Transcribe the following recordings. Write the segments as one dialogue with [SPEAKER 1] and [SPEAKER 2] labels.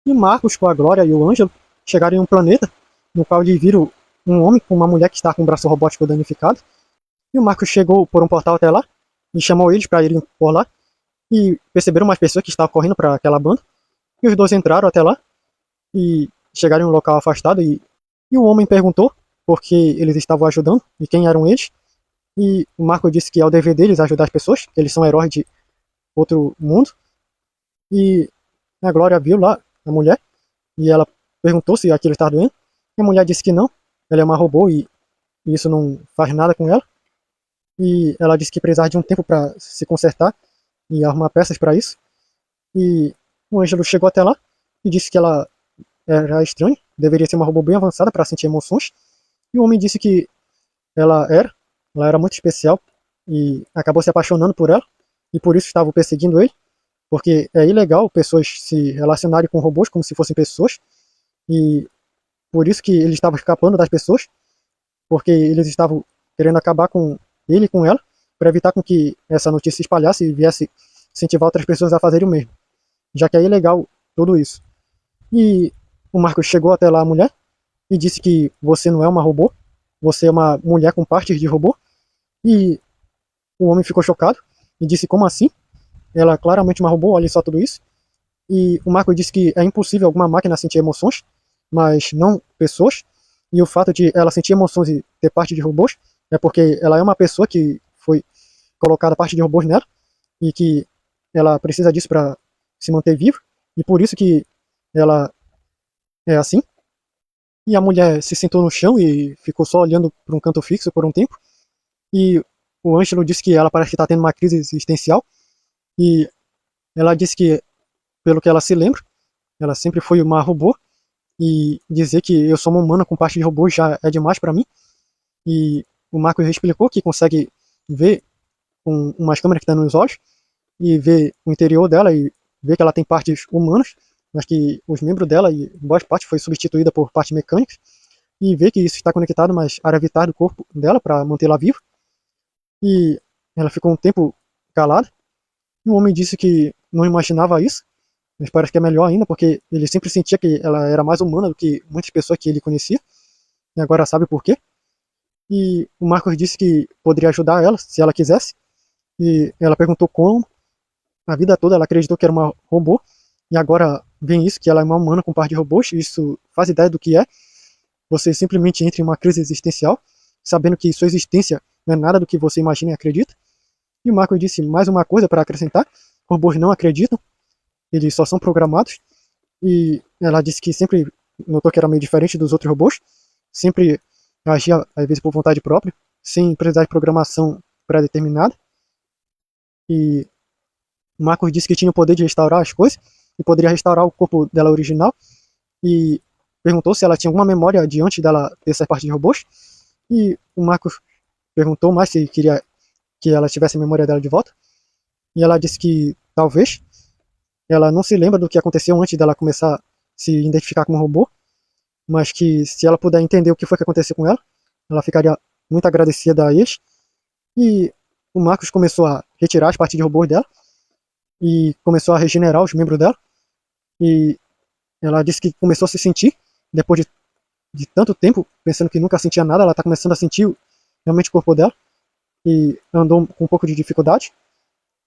[SPEAKER 1] E o Marcos, com a Glória e o Ângelo chegaram em um planeta no qual eles viram um homem com uma mulher que está com o braço robótico danificado. E o Marcos chegou por um portal até lá e chamou eles para irem por lá. E perceberam umas pessoas que estavam correndo para aquela banda. E os dois entraram até lá e chegaram em um local afastado. E o homem perguntou por que eles estavam ajudando e quem eram eles. E o Marco disse que é o dever deles ajudar as pessoas, que eles são heróis de outro mundo. E a Glória viu lá a mulher e ela perguntou se aquilo estava doendo. E a mulher disse que não, ela é uma robô e isso não faz nada com ela. E ela disse que precisava de um tempo para se consertar e arrumar peças para isso. E o Ângelo chegou até lá e disse que ela era estranha, deveria ser uma robô bem avançada para sentir emoções. E o homem disse que ela ela era muito especial e acabou se apaixonando por ela e por isso estava perseguindo ele, porque é ilegal pessoas se relacionarem com robôs como se fossem pessoas e por isso que ele estava escapando das pessoas, porque eles estavam querendo acabar com ele e com ela para evitar com que essa notícia se espalhasse e viesse incentivar outras pessoas a fazerem o mesmo, já que é ilegal tudo isso. E o Marcos chegou até lá a mulher e disse que você não é uma robô, você é uma mulher com partes de robô. E o homem ficou chocado e disse: como assim? Ela é claramente uma robô, olha só tudo isso. E o Marco disse que é impossível alguma máquina sentir emoções, mas não pessoas. E o fato de ela sentir emoções e ter parte de robôs é porque ela é uma pessoa que foi colocada parte de robôs nela e que ela precisa disso para se manter viva. E por isso que ela é assim. E a mulher se sentou no chão e ficou só olhando para um canto fixo por um tempo. E o Ângelo disse que ela parece que está tendo uma crise existencial. E ela disse que, pelo que ela se lembra, ela sempre foi uma robô. E dizer que eu sou uma humana com parte de robô já é demais para mim. E o Marcos explicou que consegue ver com umas câmeras que estão nos olhos e ver o interior dela e ver que ela tem partes humanas, mas que os membros dela e boa parte foi substituída por partes mecânicas. E ver que isso está conectado às áreas vitais do corpo dela para mantê-la viva. E ela ficou um tempo calada. E o homem disse que não imaginava isso, mas parece que é melhor ainda, porque ele sempre sentia que ela era mais humana do que muitas pessoas que ele conhecia, e agora sabe por quê. E o Marcos disse que poderia ajudar ela, se ela quisesse, e ela perguntou como. A vida toda ela acreditou que era uma robô, e agora vem isso, que ela é uma humana com parte de robôs, e isso faz ideia do que é. Você simplesmente entra em uma crise existencial, sabendo que sua existência não é nada do que você imagina e acredita. E o Marcos disse mais uma coisa para acrescentar: robôs não acreditam, eles só são programados. E ela disse que sempre notou que era meio diferente dos outros robôs, sempre agia às vezes por vontade própria, sem precisar de programação pré-determinada. E o Marcos disse que tinha o poder de restaurar as coisas e poderia restaurar o corpo dela original. E perguntou se ela tinha alguma memória de antes dela ter essa parte de robôs. E o Marcos perguntou mais se queria que ela tivesse a memória dela de volta. E ela disse que talvez ela não se lembra do que aconteceu antes dela começar a se identificar como robô, mas que se ela puder entender o que foi que aconteceu com ela, ela ficaria muito agradecida a eles. E o Marcos começou a retirar as partes de robôs dela e começou a regenerar os membros dela. E ela disse que começou a se sentir, depois de tanto tempo, pensando que nunca sentia nada, ela está começando a sentir realmente o corpo dela. E andou com um pouco de dificuldade.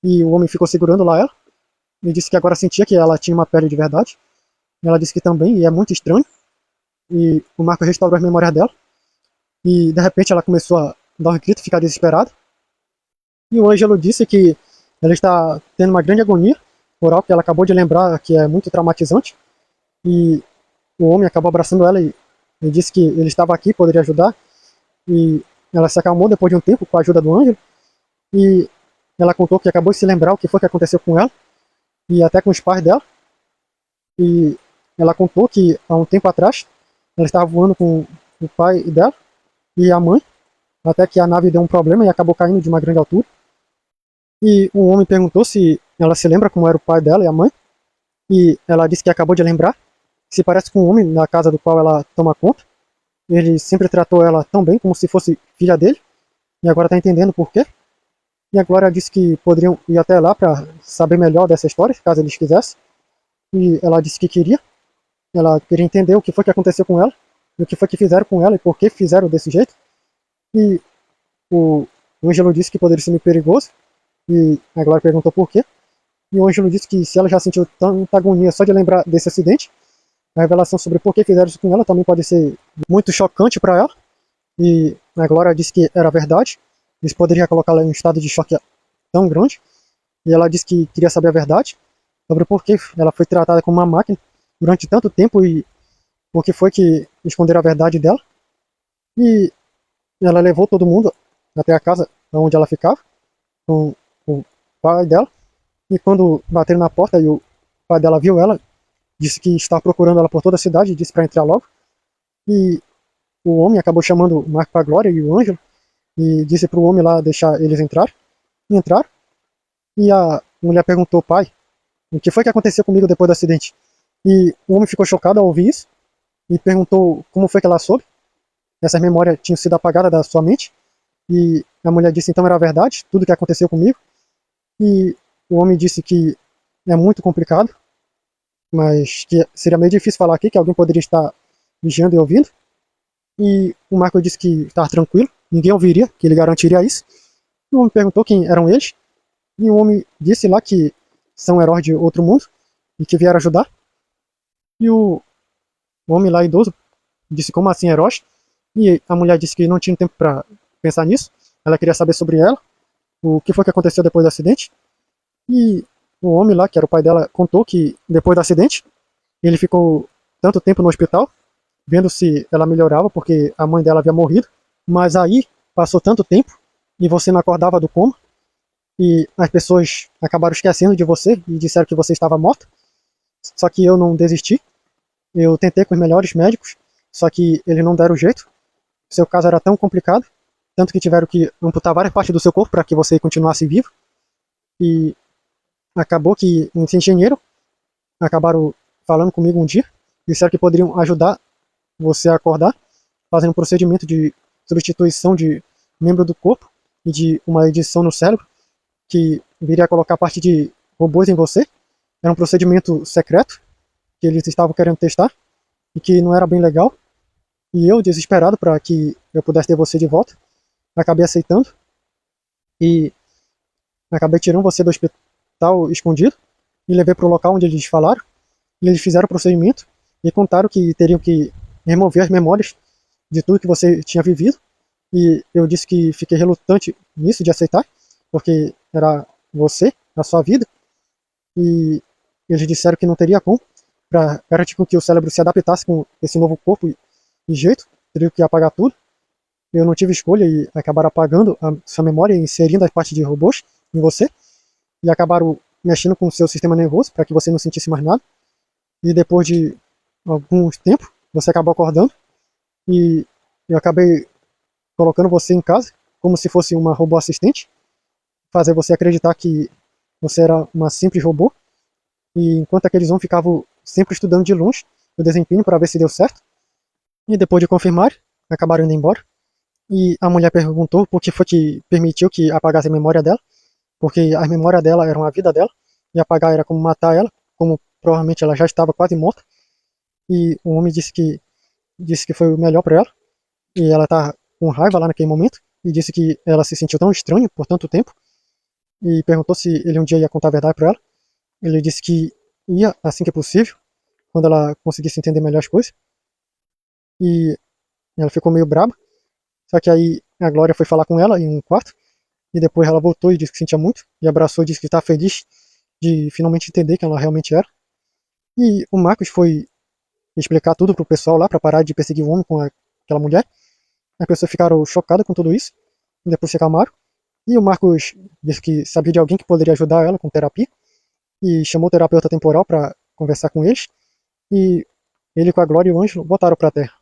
[SPEAKER 1] E o homem ficou segurando lá ela. E disse que agora sentia que ela tinha uma pele de verdade. E ela disse que também, e é muito estranho. E o Marco restaurou as memórias dela. E de repente ela começou a dar um grito, ficar desesperada. E o Ângelo disse que ela está tendo uma grande agonia oral, que ela acabou de lembrar que é muito traumatizante. E o homem acabou abraçando ela e disse que ele estava aqui, poderia ajudar. E ela se acalmou depois de um tempo com a ajuda do Ângelo. E ela contou que acabou de se lembrar o que foi que aconteceu com ela e até com os pais dela. E ela contou que há um tempo atrás ela estava voando com o pai dela e a mãe, até que a nave deu um problema e acabou caindo de uma grande altura. E um homem perguntou se ela se lembra como era o pai dela e a mãe, e ela disse que acabou de lembrar. Se parece com um homem na casa do qual ela toma conta. Ele sempre tratou ela tão bem, como se fosse filha dele, e agora está entendendo por quê. E a Glória disse que poderiam ir até lá para saber melhor dessa história, caso eles quisessem. E ela disse que queria. ela queria entender o que foi que aconteceu com ela, e o que foi que fizeram com ela e por que fizeram desse jeito. E o Ângelo disse que poderia ser muito perigoso, e a Glória perguntou por quê. E o Ângelo disse que se ela já sentiu tanta agonia só de lembrar desse acidente, a revelação sobre por que fizeram isso com ela também pode ser muito chocante para ela. E a Glória disse que era verdade, isso poderia colocá-la em um estado de choque tão grande. E ela disse que queria saber a verdade sobre por que ela foi tratada como uma máquina durante tanto tempo e por que foi que esconderam a verdade dela. E ela levou todo mundo até a casa onde ela ficava, com o pai dela. E quando bateram na porta e o pai dela viu ela, disse que estava procurando ela por toda a cidade, disse para entrar logo. E o homem acabou chamando o Marco para a Glória e o Ângelo e disse para o homem lá deixar eles entrar. E entraram. E a mulher perguntou ao pai o que foi que aconteceu comigo depois do acidente. E o homem ficou chocado ao ouvir isso e perguntou como foi que ela soube. Essas memórias tinham sido apagadas da sua mente. E a mulher disse então era verdade, tudo que aconteceu comigo. E o homem disse que é muito complicado, mas que seria meio difícil falar aqui, que alguém poderia estar vigiando e ouvindo. E o Marco disse que estava tranquilo, ninguém ouviria, que ele garantiria isso. E o homem perguntou quem eram eles. E o homem disse lá que são heróis de outro mundo e que vieram ajudar. E o homem lá idoso disse como assim heróis. E a mulher disse que não tinha tempo para pensar nisso. Ela queria saber sobre ela, o que foi que aconteceu depois do acidente. E o homem lá, que era o pai dela, contou que depois do acidente ele ficou tanto tempo no hospital, vendo se ela melhorava, porque a mãe dela havia morrido. Mas aí passou tanto tempo e você não acordava do coma. E as pessoas acabaram esquecendo de você e disseram que você estava morta. Só que eu não desisti. Eu tentei com os melhores médicos, só que eles não deram jeito. Seu caso era tão complicado, tanto que tiveram que amputar várias partes do seu corpo para que você continuasse vivo. E acabou que uns engenheiros acabaram falando comigo um dia, disseram que poderiam ajudar você a acordar, fazendo um procedimento de substituição de membro do corpo e de uma edição no cérebro, que viria a colocar parte de robôs em você. Era um procedimento secreto que eles estavam querendo testar e que não era bem legal. E eu, desesperado para que eu pudesse ter você de volta, acabei aceitando e acabei tirando você do hospital escondido e levei para o local onde eles falaram. E eles fizeram o procedimento e contaram que teriam que remover as memórias de tudo que você tinha vivido. E eu disse que fiquei relutante nisso de aceitar, porque era você, a sua vida. E eles disseram que não teria como, para garantir que o cérebro se adaptasse com esse novo corpo e jeito, teria que apagar tudo. Eu não tive escolha e acabaram apagando a sua memória e inserindo as partes de robôs em você. E acabaram mexendo com o seu sistema nervoso para que você não sentisse mais nada. E depois de algum tempo, você acabou acordando. E eu acabei colocando você em casa, como se fosse uma robô assistente, fazer você acreditar que você era uma simples robô. E enquanto aqueles homens ficavam sempre estudando de longe o desempenho para ver se deu certo. E depois de confirmar, acabaram indo embora. E a mulher perguntou por que foi que permitiu que apagasse a memória dela, porque a memória dela era a vida dela, e apagar era como matar ela, como provavelmente ela já estava quase morta. E o homem disse que foi o melhor para ela, e ela tá com raiva lá naquele momento, e disse que ela se sentiu tão estranha por tanto tempo, e perguntou se ele um dia ia contar a verdade para ela. Ele disse que ia assim que possível, quando ela conseguisse entender melhor as coisas. E ela ficou meio braba, só que aí a Glória foi falar com ela em um quarto, e depois ela voltou e disse que sentia muito, e abraçou e disse que estava feliz de finalmente entender quem ela realmente era. E o Marcos foi explicar tudo pro pessoal lá, para parar de perseguir o homem com aquela mulher. As pessoas ficaram chocadas com tudo isso, e depois se acalmaram. E o Marcos disse que sabia de alguém que poderia ajudar ela com terapia, e chamou o terapeuta temporal para conversar com eles, e ele com a Glória e o Ângelo voltaram para a Terra.